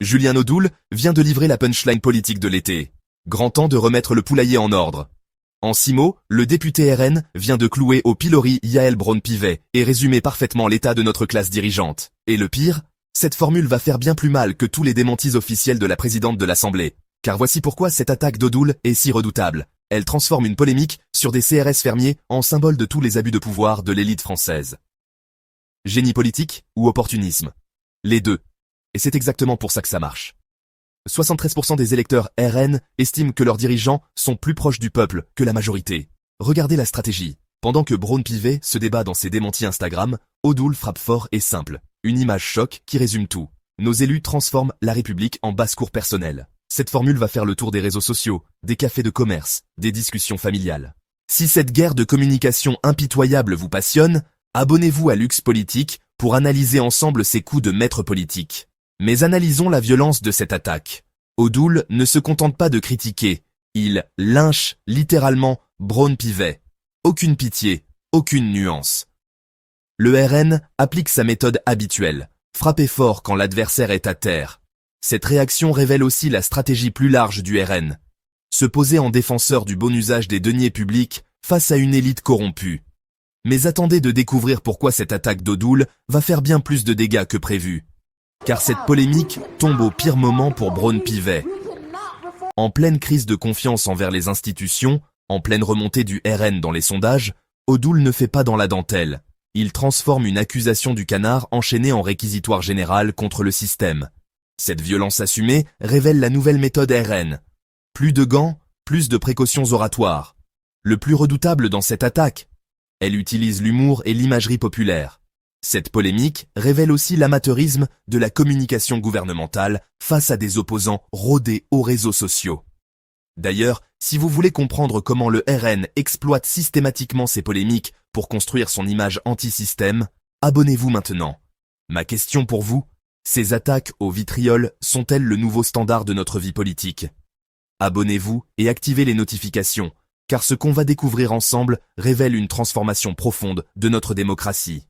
Julien Audoul vient de livrer la punchline politique de l'été. Grand temps de remettre le poulailler en ordre. En 6 mots, le député RN vient de clouer au pilori Yael Braun-Pivet et résumer parfaitement l'état de notre classe dirigeante. Et le pire, cette formule va faire bien plus mal que tous les démentis officiels de la présidente de l'Assemblée. Car voici pourquoi cette attaque d'Audoul est si redoutable. Elle transforme une polémique sur des CRS fermiers en symbole de tous les abus de pouvoir de l'élite française. Génie politique ou opportunisme? Les deux. Et c'est exactement pour ça que ça marche. 73% des électeurs RN estiment que leurs dirigeants sont plus proches du peuple que la majorité. Regardez la stratégie. Pendant que Braun-Pivet se débat dans ses démentis Instagram, Audoul frappe fort et simple. Une image choc qui résume tout. Nos élus transforment la République en basse-cour personnelle. Cette formule va faire le tour des réseaux sociaux, des cafés de commerce, des discussions familiales. Si cette guerre de communication impitoyable vous passionne, abonnez-vous à Lux Politique pour analyser ensemble ces coups de maître politique. Mais analysons la violence de cette attaque. Audoul ne se contente pas de critiquer, il lynche littéralement Braun-Pivet. Aucune pitié, aucune nuance. Le RN applique sa méthode habituelle, frapper fort quand l'adversaire est à terre. Cette réaction révèle aussi la stratégie plus large du RN. Se poser en défenseur du bon usage des deniers publics face à une élite corrompue. Mais attendez de découvrir pourquoi cette attaque d'Audoul va faire bien plus de dégâts que prévu. Car cette polémique tombe au pire moment pour Braun-Pivet. En pleine crise de confiance envers les institutions, en pleine remontée du RN dans les sondages, Audoul ne fait pas dans la dentelle. Il transforme une accusation du canard enchaînée en réquisitoire général contre le système. Cette violence assumée révèle la nouvelle méthode RN. Plus de gants, plus de précautions oratoires. Le plus redoutable dans cette attaque, elle utilise l'humour et l'imagerie populaire. Cette polémique révèle aussi l'amateurisme de la communication gouvernementale face à des opposants rodés aux réseaux sociaux. D'ailleurs, si vous voulez comprendre comment le RN exploite systématiquement ces polémiques pour construire son image anti-système, abonnez-vous maintenant. Ma question pour vous, ces attaques au vitriol sont-elles le nouveau standard de notre vie politique? Abonnez-vous et activez les notifications, car ce qu'on va découvrir ensemble révèle une transformation profonde de notre démocratie.